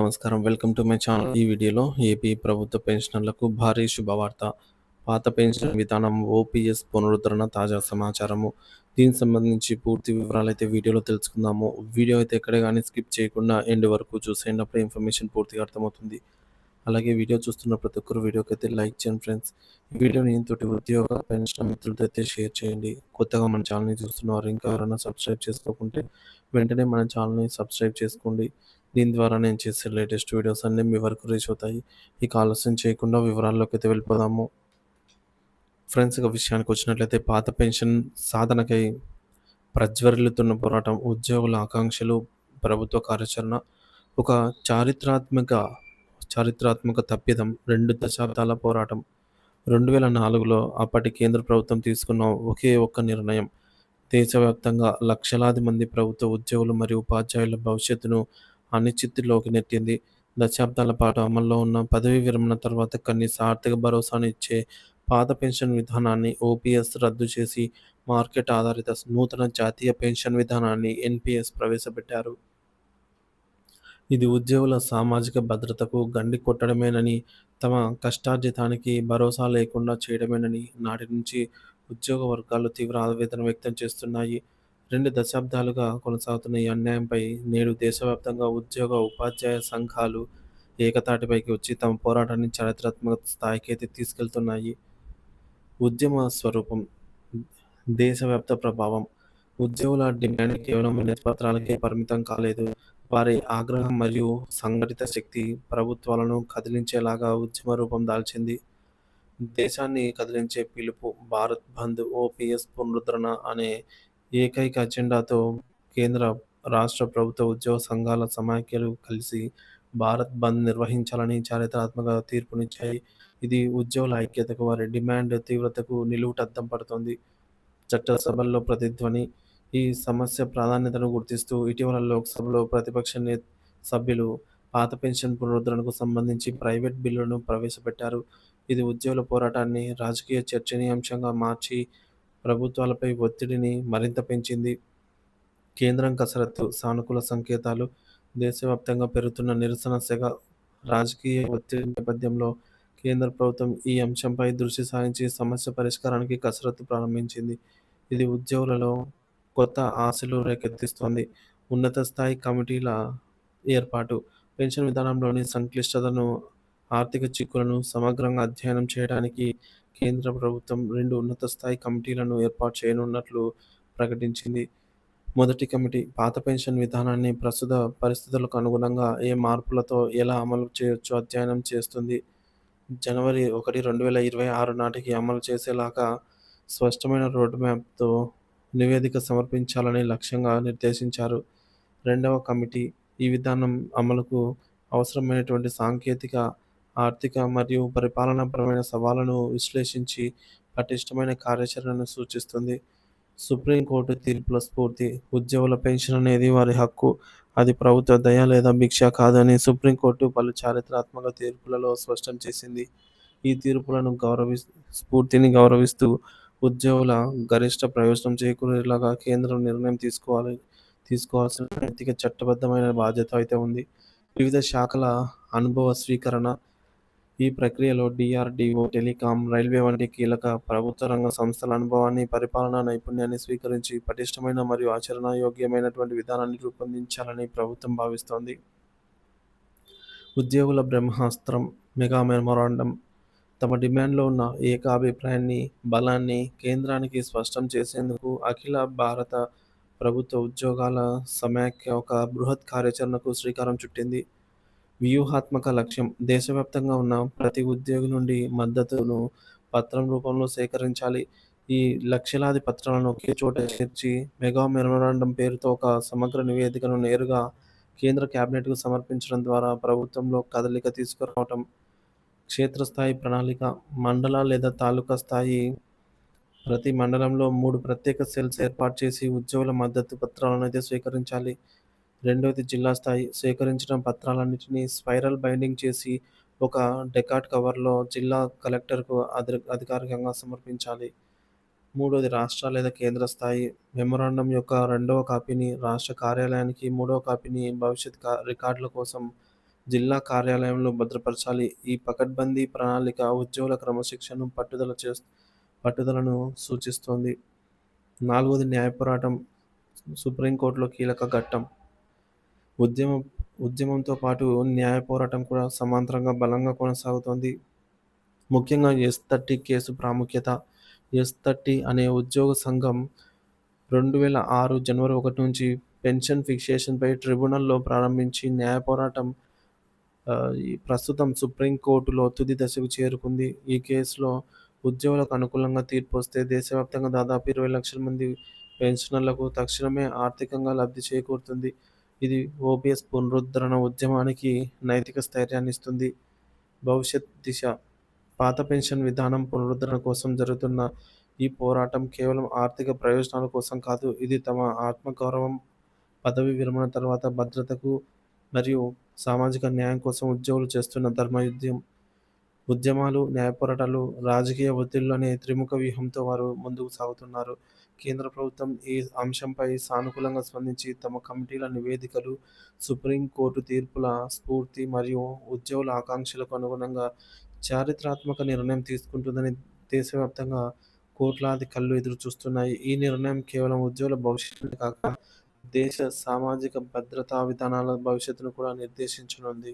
నమస్కారం. Welcome to my channel. ఈ వీడియోలో ఏపీ ప్రభుత్వ పెన్షనర్లకు భారీ శుభవార్త. పాత పెన్షన్ విధానం ఓపీఎస్ పునరుద్ధరణ తాజా సమాచారము. దీనికి సంబంధించి పూర్తి వివరాలైతే వీడియోలో తెలుసుకుందాము. వీడియో అయితే ఎక్కడ గాని స్కిప్ చేయకుండా ఎండ్ వరకు చూసేయండి. అప్పుడే ఇన్ఫర్మేషన్ పూర్తిగా అర్థమవుతుంది. అలాగే వీడియో చూస్తున్న ప్రతి ఒక్కరు వీడియోకైతే లైక్ చేయండి ఫ్రెండ్స్. ఈ వీడియోని తోటి ఉద్యోగ పెన్షన్ మిత్రులతో అయితే షేర్ చేయండి. కొత్తగా మన ఛానల్‌ని చూస్తున్నవారు ఇంకా ఎవరైనా సబ్స్క్రైబ్ చేసుకోకుంటే వెంటనే మన ఛానల్‌ని సబ్స్క్రైబ్ చేసుకోండి. దీని ద్వారా నేను చేసే లేటెస్ట్ వీడియోస్ అన్నీ మీ వరకు రీచ్ అవుతాయి. ఇక ఆలస్యం చేయకుండా వివరాల్లోకైతే వెళ్ళిపోదాము. ఫ్రెండ్స్, ఇక విషయానికి వచ్చినట్లయితే పాత పెన్షన్ సాధనకై ప్రజ్వరిల్లుతున్న పోరాటం, ఉద్యోగుల ఆకాంక్షలు, ప్రభుత్వ కార్యాచరణ, ఒక చారిత్రాత్మక చారిత్రాత్మక తప్పిదం, 2 దశాబ్దాల పోరాటం. 2004లో అప్పటి కేంద్ర ప్రభుత్వం తీసుకున్న ఒకే ఒక్క నిర్ణయం దేశవ్యాప్తంగా లక్షలాది మంది ప్రభుత్వ ఉద్యోగులు మరియు ఉపాధ్యాయుల భవిష్యత్తును అనిశ్చితిలోకి నెట్టింది. దశాబ్దాల పాటు అమల్లో ఉన్న పదవీ విరమణ తర్వాత కనీస ఆర్థిక భరోసాను ఇచ్చే పాత పెన్షన్ విధానాన్ని ఓపీఎస్ రద్దు చేసి మార్కెట్ ఆధారిత నూతన జాతీయ పెన్షన్ విధానాన్ని ఎన్‌పీఎస్ ప్రవేశపెట్టారు. ఇది ఉద్యోగుల సామాజిక భద్రతకు గండి కొట్టడమేనని, తమ కష్టార్జితానికి భరోసా లేకుండా చేయడమేనని నాటి నుంచి ఉద్యోగ వర్గాలు తీవ్ర ఆవేదన వ్యక్తం చేస్తున్నాయి. 2 దశాబ్దాలుగా కొనసాగుతున్న ఈ అన్యాయంపై నేడు దేశవ్యాప్తంగా ఉద్యోగ, ఉపాధ్యాయ సంఘాలు ఏకతాటిపైకి వచ్చి తమ పోరాటాన్ని చారిత్రాత్మక స్థాయికైతే తీసుకెళ్తున్నాయి. ఉద్యమ స్వరూపం, దేశవ్యాప్త ప్రభావం. ఉద్యోగుల డిమాండ్ కేవలం వినతిపత్రాలకే పరిమితం కాలేదు. వారి ఆగ్రహం మరియు సంఘటిత శక్తి ప్రభుత్వాలను కదిలించేలాగా ఉద్యమ రూపం దాల్చింది. దేశాన్ని కదిలించే పిలుపు, భారత్ బంద్, ఓపీఎస్ పునరుద్ధరణ అనే ఏకైక అజెండాతో కేంద్ర, రాష్ట్ర ప్రభుత్వ ఉద్యోగ సంఘాల సమాఖ్యలు కలిసి భారత్ బంద్ నిర్వహించాలని చారిత్రాత్మక తీర్పునిచ్చాయి. ఇది ఉద్యోగుల ఐక్యతకు, వారి డిమాండ్ తీవ్రతకు నిలువుటద్దం పడుతోంది. చట్టసభల్లో ప్రతిధ్వని. ఈ సమస్య ప్రాధాన్యతను గుర్తిస్తూ ఇటీవల లోక్సభలో ప్రతిపక్ష సభ్యులు పాత పెన్షన్ పునరుద్ధరణకు సంబంధించి ప్రైవేట్ బిల్లును ప్రవేశపెట్టారు. ఇది ఉద్యోగుల పోరాటాన్ని రాజకీయ చర్చనీయాంశంగా మార్చి ప్రభుత్వాలపై ఒత్తిడిని మరింత పెంచింది. కేంద్రం కసరత్తు, సానుకూల సంకేతాలు. దేశవ్యాప్తంగా పెరుగుతున్న నిరసన సెగ, రాజకీయ ఒత్తిడి నేపథ్యంలో కేంద్ర ప్రభుత్వం ఈ అంశంపై దృష్టి సారించి సమస్య పరిష్కారానికి కసరత్తు ప్రారంభించింది. ఇది ఉద్యోగులలో కొత్త ఆశలు రేకెత్తిస్తోంది. ఉన్నత స్థాయి కమిటీల ఏర్పాటు. పెన్షన్ విధానంలోని సంక్లిష్టతను, ఆర్థిక చిక్కులను సమగ్రంగా అధ్యయనం చేయడానికి కేంద్ర ప్రభుత్వం 2 ఉన్నత స్థాయి కమిటీలను ఏర్పాటు చేయనున్నట్లు ప్రకటించింది. మొదటి కమిటీ పాత పెన్షన్ విధానాన్ని ప్రస్తుత పరిస్థితులకు అనుగుణంగా ఏ మార్పులతో ఎలా అమలు చేయొచ్చో అధ్యయనం చేస్తుంది. జనవరి 1, 2026 నాటికి అమలు చేసేలాగా స్పష్టమైన రోడ్ మ్యాప్‌తో నివేదిక సమర్పించాలని లక్ష్యంగా నిర్దేశించారు. రెండవ కమిటీ ఈ విధానం అమలుకు అవసరమైనటువంటి సాంకేతిక, ఆర్థిక మరియు పరిపాలనాపరమైన సవాళ్లను విశ్లేషించి పటిష్టమైన కార్యాచరణను సూచిస్తుంది. సుప్రీంకోర్టు తీర్పుల స్ఫూర్తి. ఉద్యోగుల పెన్షన్ అనేది వారి హక్కు. అది ప్రభుత్వ దయ లేదా భిక్ష కాదని సుప్రీంకోర్టు పలు చారిత్రాత్మక తీర్పులలో స్పష్టం చేసింది. ఈ తీర్పులను స్ఫూర్తిని గౌరవిస్తూ ఉద్యోగుల గరిష్ట ప్రయోజనం చేకూరేలాగా కేంద్రం నిర్ణయం తీసుకోవాల్సిన నైతిక, చట్టబద్ధమైన బాధ్యత అయితే ఉంది. వివిధ శాఖల అనుభవ స్వీకరణ. ఈ ప్రక్రియలో డీఆర్‌డీఓ, టెలికాం, రైల్వే వంటి కీలక ప్రభుత్వ రంగ సంస్థల అనుభవాన్ని, పరిపాలనా నైపుణ్యాన్ని స్వీకరించి పటిష్టమైన మరియు ఆచరణాయోగ్యమైనటువంటి విధానాన్ని రూపొందించాలని ప్రభుత్వం భావిస్తోంది. ఉద్యోగుల బ్రహ్మాస్త్రం, మెగా మెమోరాండం. తమ డిమాండ్‌లో ఉన్న ఏకాభిప్రాయాన్ని, బలాన్ని కేంద్రానికి స్పష్టం చేసేందుకు అఖిల భారత ప్రభుత్వ ఉద్యోగాల సమాఖ్య ఒక బృహత్ కార్యాచరణకు శ్రీకారం చుట్టింది. వ్యూహాత్మక లక్ష్యం, దేశవ్యాప్తంగా ఉన్న ప్రతి ఉద్యోగి నుండి మద్దతును పత్రం రూపంలో సేకరించాలి. ఈ లక్షలాది పత్రాలను ఒకే చోట చేర్చి మెగా మెమోరాండం పేరుతో ఒక సమగ్ర నివేదికను నేరుగా కేంద్ర కేబినెట్‌కు సమర్పించడం ద్వారా ప్రభుత్వంలో కదలిక తీసుకురావటం. క్షేత్రస్థాయి ప్రణాళిక, మండల లేదా తాలూకా స్థాయి. ప్రతి మండలంలో 3 ప్రత్యేక సెల్స్ ఏర్పాటు చేసి ఉద్యోగుల మద్దతు పత్రాలను అయితే స్వీకరించాలి. రెండవది జిల్లా స్థాయి. సేకరించిన పత్రాలన్నిటినీ స్పైరల్ బైండింగ్ చేసి ఒక డెకాట్ కవర్‌లో జిల్లా కలెక్టర్‌కు అధికారికంగా సమర్పించాలి. మూడోది రాష్ట్ర లేదా కేంద్ర స్థాయి. మెమోరాండం యొక్క రెండవ కాపీని రాష్ట్ర కార్యాలయానికి, మూడవ కాపీని భవిష్యత్ రికార్డుల కోసం జిల్లా కార్యాలయంలో భద్రపరచాలి. ఈ పకడ్బందీ ప్రణాళిక ఉద్యోగుల క్రమశిక్షణను, పట్టుదలను సూచిస్తోంది. నాలుగోది న్యాయ పోరాటం. సుప్రీంకోర్టులో కీలక ఘట్టం. ఉద్యమం ఉద్యమంతో పాటు న్యాయ పోరాటం కూడా సమాంతరంగా బలంగా కొనసాగుతోంది. ముఖ్యంగా ఎస్-30 కేసు ప్రాముఖ్యత. ఎస్-30 అనే ఉద్యోగ సంఘం 2006 జనవరి 1 నుంచి పెన్షన్ ఫిక్సేషన్‌పై ట్రిబ్యునల్‌లో ప్రారంభించి న్యాయ పోరాటం ఈ ప్రస్తుతం సుప్రీంకోర్టులో తుది దశకు చేరుకుంది. ఈ కేసులో ఉద్యోగులకు అనుకూలంగా తీర్పొస్తే దేశవ్యాప్తంగా దాదాపు 20 లక్షల మంది పెన్షనర్లకు తక్షణమే ఆర్థికంగా లబ్ధి చేకూరుతుంది. ఇది ఓపీఎస్ పునరుద్ధరణ ఉద్యమానికి నైతిక స్థైర్యాన్నిస్తుంది. భవిష్యత్ దిశ. పాత పెన్షన్ విధానం పునరుద్ధరణ కోసం జరుగుతున్న ఈ పోరాటం కేవలం ఆర్థిక ప్రయోజనాల కోసం కాదు. ఇది తమ ఆత్మగౌరవం, పదవీ విరమణ తర్వాత భద్రతకు మరియు సామాజిక న్యాయం కోసం ఉద్యోగులు చేస్తున్న ధర్మయుద్ధం. ఉద్యమాలు, న్యాయ పోరాటాలు, రాజకీయ ఒత్తిళ్లు అనే త్రిముఖ వ్యూహంతో వారు ముందుకు సాగుతున్నారు. కేంద్ర ప్రభుత్వం ఈ అంశంపై సానుకూలంగా స్పందించి తమ కమిటీల నివేదికలు, సుప్రీంకోర్టు తీర్పుల స్ఫూర్తి మరియు ఉద్యోగుల ఆకాంక్షలకు అనుగుణంగా చారిత్రాత్మక నిర్ణయం తీసుకుంటుందని దేశవ్యాప్తంగా కోట్లాది కళ్ళు ఎదురుచూస్తున్నాయి. ఈ నిర్ణయం కేవలం ఉద్యోగుల భవిష్యత్తునే కాక దేశ సామాజిక భద్రతా విధానాల భవిష్యత్తును కూడా నిర్దేశించనుంది.